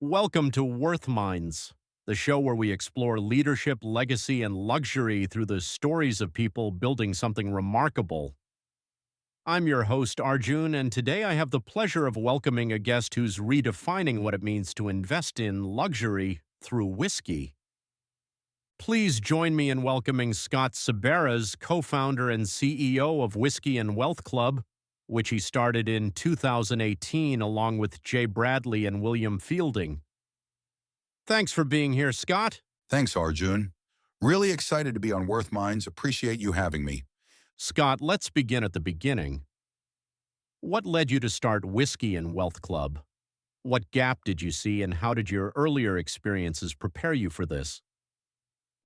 Welcome to Worth Minds, the show where we explore leadership, legacy, and luxury through the stories of people building something remarkable. I'm your host, Arjun, and today I have the pleasure of welcoming a guest who's redefining what it means to invest in luxury through whiskey. Please join me in welcoming Scott Saberas, co-founder and CEO of Whisky and Wealth Club, which he started in 2018 along with Jay Bradley and William Fielding. Thanks for being here, Scott. Thanks, Arjun. Really excited to be on Worth Minds. Appreciate you having me. Scott, let's begin at the beginning. What led you to start Whisky and Wealth Club? What gap did you see, and how did your earlier experiences prepare you for this?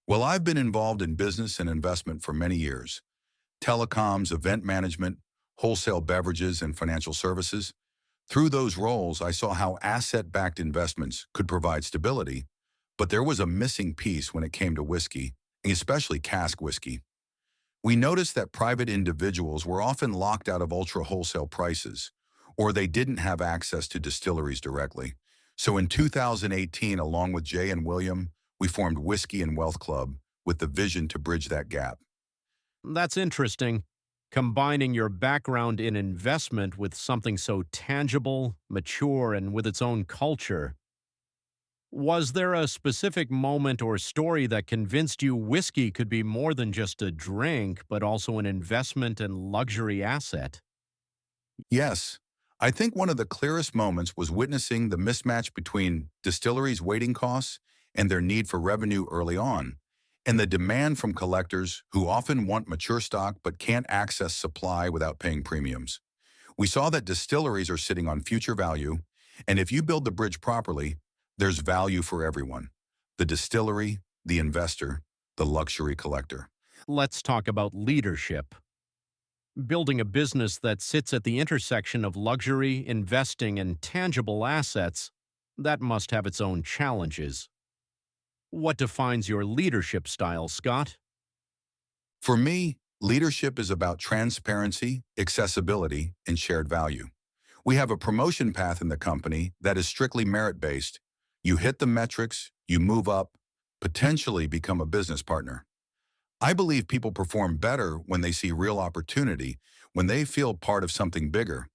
Well, I've been involved in business and investment for many years. Telecoms, event management, wholesale beverages, and financial services. Through those roles, I saw how asset-backed investments could provide stability, but there was a missing piece when it came to whiskey, especially cask whiskey. We noticed that private individuals were often locked out of ultra-wholesale prices, or they didn't have access to distilleries directly. So in 2018, along with Jay and William, we formed Whisky and Wealth Club with the vision to bridge that gap. That's interesting. Combining your background in investment with something so tangible, mature, and with its own culture. Was there a specific moment or story that convinced you whiskey could be more than just a drink, but also an investment and luxury asset? Yes, I think one of the clearest moments was witnessing the mismatch between distilleries' waiting costs and their need for revenue early on, and the demand from collectors who often want mature stock but can't access supply without paying premiums. We saw that distilleries are sitting on future value, and if you build the bridge properly, there's value for everyone: the distillery, the investor, the luxury collector. Let's talk about leadership. Building a business that sits at the intersection of luxury, investing, and tangible assets, that must have its own challenges. What defines your leadership style, Scott? For me, leadership is about transparency, accessibility, and shared value. We have a promotion path in the company that is strictly merit-based. You hit the metrics, you move up, potentially become a business partner. I believe people perform better when they see real opportunity, when they feel part of something bigger.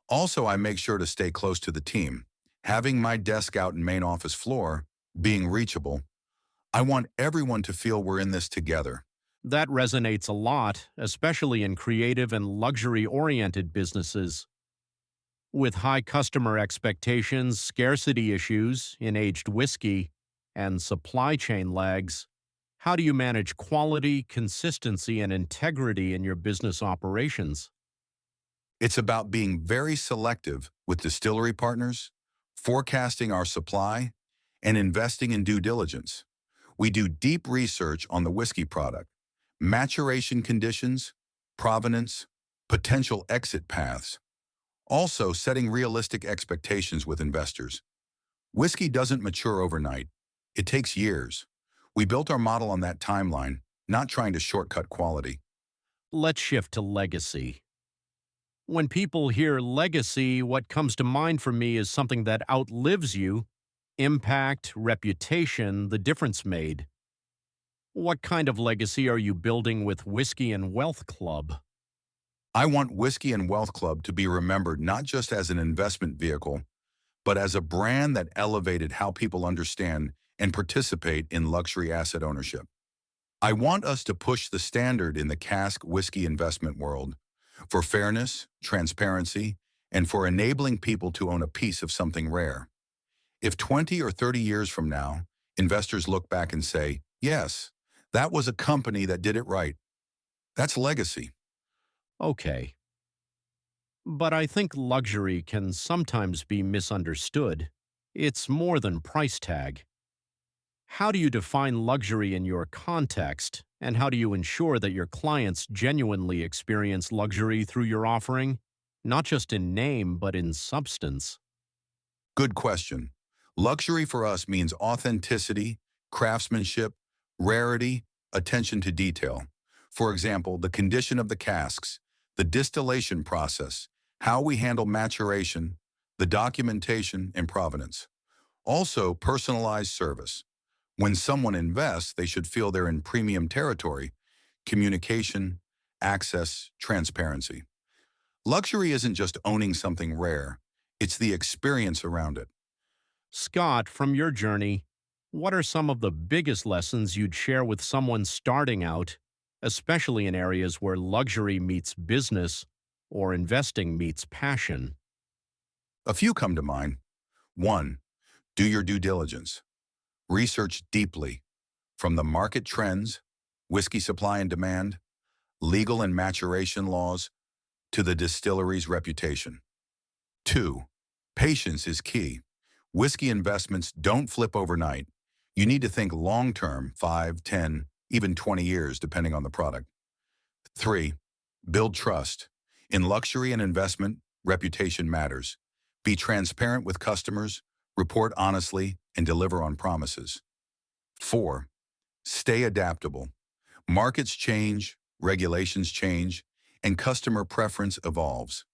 Also, I make sure to stay close to the team. Having my desk out in main office floor, being reachable, I want everyone to feel we're in this together. That resonates a lot, especially in creative and luxury-oriented businesses. With high customer expectations, scarcity issues in aged whiskey, and supply chain lags, how do you manage quality, consistency, and integrity in your business operations? It's about being very selective with distillery partners, forecasting our supply, and investing in due diligence. We do deep research on the whiskey product, maturation conditions, provenance, potential exit paths. Also, setting realistic expectations with investors. Whiskey doesn't mature overnight. It takes years. We built our model on that timeline, not trying to shortcut quality. Let's shift to legacy. When people hear legacy, what comes to mind for me is something that outlives you: impact, reputation, the difference made. What kind of legacy are you building with Whisky and Wealth Club? I want Whisky and Wealth Club to be remembered not just as an investment vehicle, but as a brand that elevated how people understand and participate in luxury asset ownership. I want us to push the standard in the cask whiskey investment world for fairness, transparency, and for enabling people to own a piece of something rare. If 20 or 30 years from now, investors look back and say, yes, that was a company that did it right, that's legacy. Okay. But I think luxury can sometimes be misunderstood. It's more than price tag. How do you define luxury in your context, and how do you ensure that your clients genuinely experience luxury through your offering, not just in name, but in substance? Good question. Luxury for us means authenticity, craftsmanship, rarity, attention to detail. For example, the condition of the casks, the distillation process, how we handle maturation, the documentation, and provenance. Also, personalized service. When someone invests, they should feel they're in premium territory, communication, access, transparency. Luxury isn't just owning something rare, it's the experience around it. Scott, from your journey, what are some of the biggest lessons you'd share with someone starting out, especially in areas where luxury meets business or investing meets passion? A few come to mind. 1. Do your due diligence. Research deeply, from the market trends, whiskey supply and demand, legal and maturation laws, to the distillery's reputation. 2. Patience is key. Whiskey investments don't flip overnight. You need to think long-term, 5, 10, even 20 years, depending on the product. 3. Build trust. In luxury and investment, reputation matters. Be transparent with customers, report honestly, and deliver on promises. 4. Stay adaptable. Markets change, regulations change, and customer preference evolves.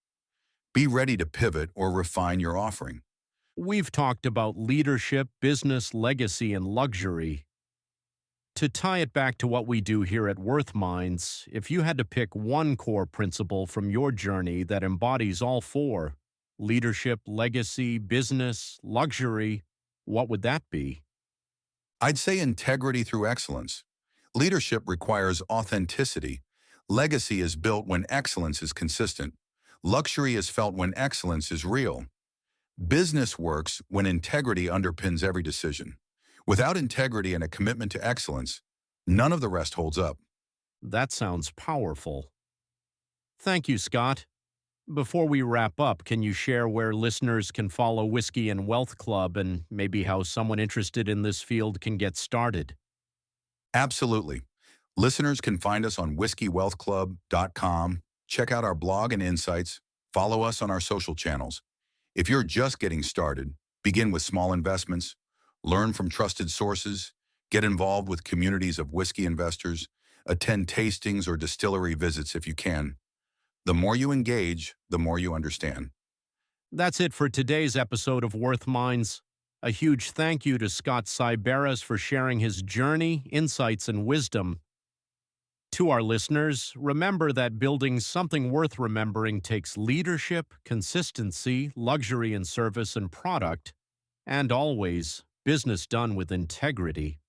Be ready to pivot or refine your offering. We've talked about leadership, business, legacy, and luxury. To tie it back to what we do here at Worth Minds, if you had to pick one core principle from your journey that embodies all four, leadership, legacy, business, luxury, what would that be? I'd say integrity through excellence. Leadership requires authenticity. Legacy is built when excellence is consistent. Luxury is felt when excellence is real. Business works when integrity underpins every decision. Without integrity and a commitment to excellence, none of the rest holds up. That sounds powerful. Thank you, Scott. Before we wrap up, can you share where listeners can follow Whiskey and Wealth Club and maybe how someone interested in this field can get started? Absolutely. Listeners can find us on whiskeywealthclub.com, check out our blog and insights, follow us on our social channels. If you're just getting started, begin with small investments, learn from trusted sources, get involved with communities of whiskey investors, attend tastings or distillery visits if you can. The more you engage, the more you understand. That's it for today's episode of Worth Minds. A huge thank you to Scott Cyberas for sharing his journey, insights, and wisdom. To our listeners, remember that building something worth remembering takes leadership, consistency, luxury in service and product, and always business done with integrity.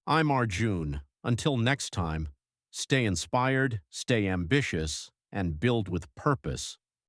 I'm Arjun. Until next time, stay inspired, stay ambitious, and build with purpose.